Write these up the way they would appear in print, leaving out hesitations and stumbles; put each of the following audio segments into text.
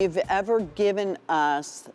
You've ever given us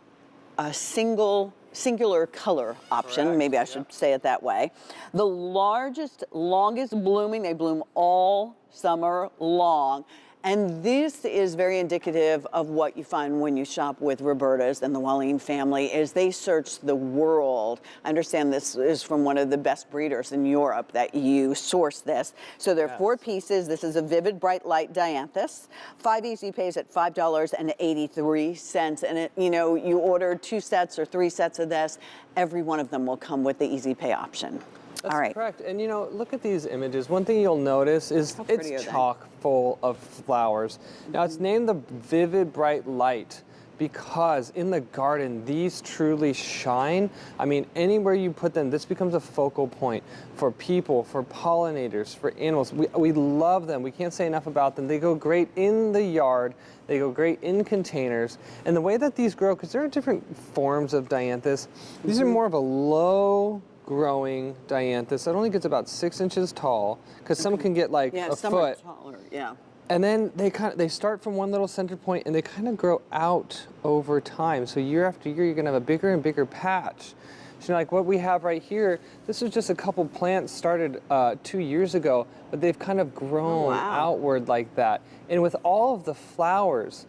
a singular color option, Correct, maybe I should say it that way. The largest, longest blooming, they bloom all summer long. And this is very indicative of what you find when you shop with Roberta's and the Walline family, is they search the world. I understand this is from one of the best breeders in Europe that you source this. So there are 4 pieces. This is a vivid, bright light Dianthus. 5 easy pays at $5.83. And it, you know, you order 2 sets or 3 sets of this, every one of them will come with the easy pay option. That's all right. correct. And you know, look at these images. One thing you'll notice is it's chock full of flowers. Now it's named the Vivid Bright Light because in the garden, these truly shine. I mean, anywhere you put them, this becomes a focal point for people, for pollinators, for animals. We love them. We can't say enough about them. They go great in the yard. They go great in containers. And the way that these grow, because there are different forms of Dianthus, these are more of a low growing Dianthus. It only gets about 6 inches tall, because some can get like a some foot. are taller, yeah. And then they start from one little center point and they kind of grow out over time. So year after year, you're gonna have a bigger and bigger patch. So like what we have right here, this was just a couple plants started 2 years ago, but they've kind of grown outward like that. And with all of the flowers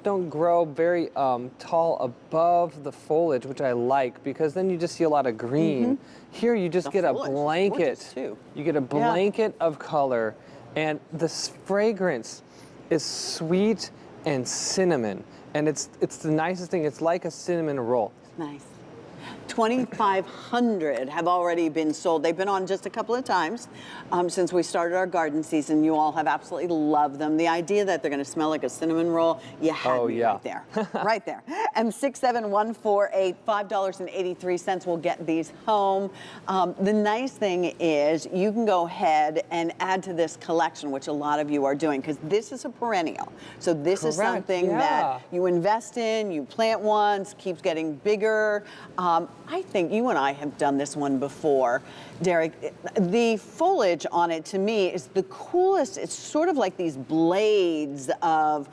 don't grow very tall above the foliage, which I like, because then you just see a lot of green. Here you just get a blanket. You get a blanket of color. And the fragrance is sweet and cinnamon. And it's the nicest thing. It's like a cinnamon roll. Nice. 2,500 have already been sold. They've been on just a couple of times since we started our garden season. You all have absolutely loved them. The idea that they're going to smell like a cinnamon roll, you had me right there. Right there. M67148, $5.83 will get these home. The nice thing is you can go ahead and add to this collection, which a lot of you are doing, because this is a perennial. So this is something that you invest in, you plant once, keeps getting bigger. I think you and I have done this one before, Derek. The foliage on it, to me, is the coolest. It's sort of like these blades of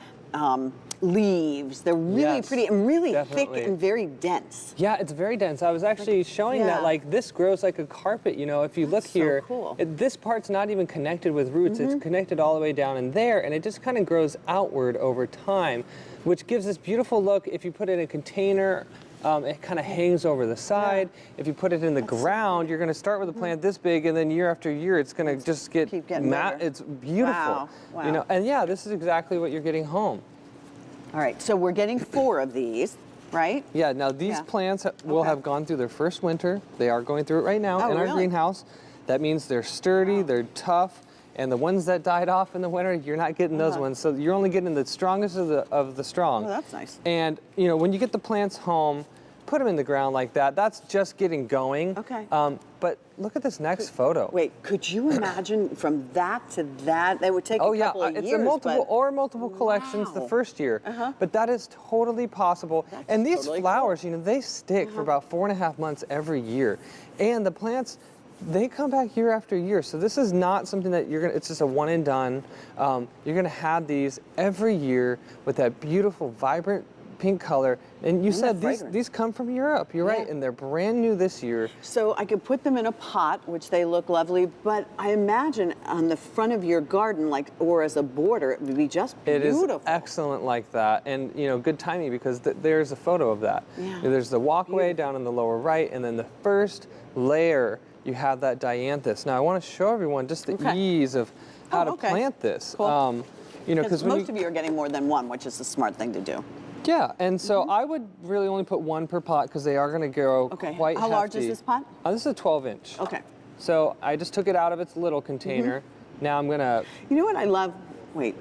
leaves. They're really pretty and really thick and very dense. Yeah, it's very dense. I was actually showing that like this grows like a carpet. You know, if you look here, this part's not even connected with roots. It's connected all the way down in there, and it just kind of grows outward over time, which gives this beautiful look. If you put it in a container, it kind of hangs over the side. If you put it in the ground, you're going to start with a plant this big, and then year after year, it's going to just get matte. It's beautiful. You know, and yeah, this is exactly what you're getting home. All right, so we're getting 4 of these, right? Yeah. Now these plants will have gone through their first winter. They are going through it right now in our greenhouse. That means they're sturdy, they're tough. And the ones that died off in the winter, you're not getting those ones. So you're only getting the strongest of the strong. Oh, that's nice. And you know, when you get the plants home, put them in the ground like that. That's just getting going. Okay. But look at this next photo. Wait, could you imagine from that to that? That would take a couple of years. It's a multiple collections the first year. But that is totally possible. And these flowers, you know, they stick for about 4.5 months every year. And the plants, they come back year after year. So this is not something that it's just a one and done. You're gonna have these every year with that beautiful, vibrant pink color. And you said these come from Europe. You're right, and they're brand new this year. So I could put them in a pot, which they look lovely, but I imagine on the front of your garden, like, or as a border, it would be just beautiful. It is excellent like that. And you know, good timing, because there's a photo of that. There's the walkway down in the lower right, and then the first layer, you have that Dianthus. Now I want to show everyone just the ease of how to plant this. Cool. You know, because most of you are getting more than one, which is the smart thing to do. Yeah, and so I would really only put 1 per pot, because they are going to grow quite How large is this pot? This is a 12-inch. Okay. So I just took it out of its little container. Now I'm going to... You know what I love? Wait,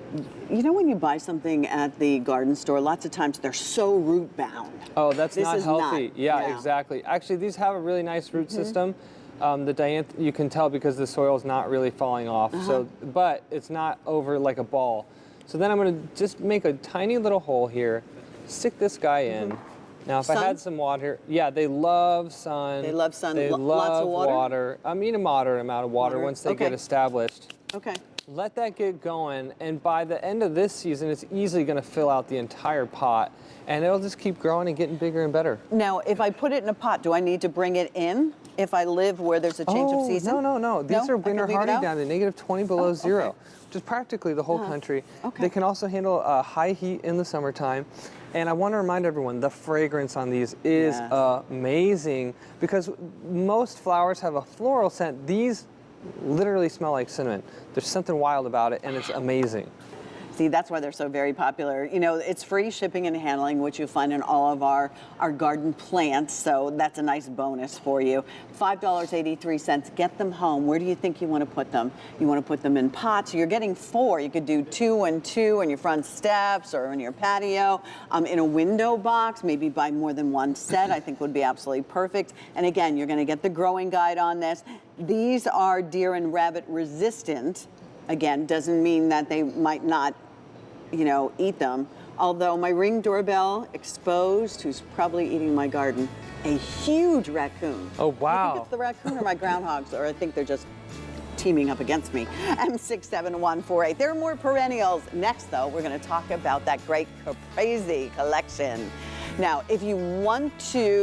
you know when you buy something at the garden store, lots of times they're so root bound. Oh, that's not healthy. Yeah, exactly. Actually, these have a really nice root system. The Dianthus, you can tell because the soil's not really falling off. So, but it's not over like a ball. So then I'm going to just make a tiny little hole here, stick this guy in. Now, if I had some water, they love sun. They love sun. They love lots of water? I mean, a moderate amount of water once they get established. Okay. Let that get going, and by the end of this season, it's easily going to fill out the entire pot, and it'll just keep growing and getting bigger and better. Now, if I put it in a pot, do I need to bring it in if I live where there's a change of season? No. These are winter hardy down to -20 below zero, okay. which is practically the whole country. Okay. They can also handle high heat in the summertime. And I want to remind everyone, the fragrance on these is amazing, because most flowers have a floral scent. These literally smell like cinnamon. There's something wild about it, and it's amazing. See, that's why they're so very popular. You know, it's free shipping and handling, which you find in all of our garden plants, so that's a nice bonus for you. $5.83. Get them home. Where do you think you want to put them? You want to put them in pots. You're getting 4. You could do 2 and 2 on your front steps or in your patio, in a window box, maybe buy more than one set, I think would be absolutely perfect. And again, you're going to get the growing guide on this. These are deer and rabbit resistant. Again, doesn't mean that they might not, you know, eat them. Although my Ring doorbell exposed, who's probably eating my garden, a huge raccoon. Oh, wow. I think it's the raccoon or my groundhogs, or I think they're just teaming up against me. M67148. There are more perennials. Next, though, we're going to talk about that great Caprese collection. Now, if you want to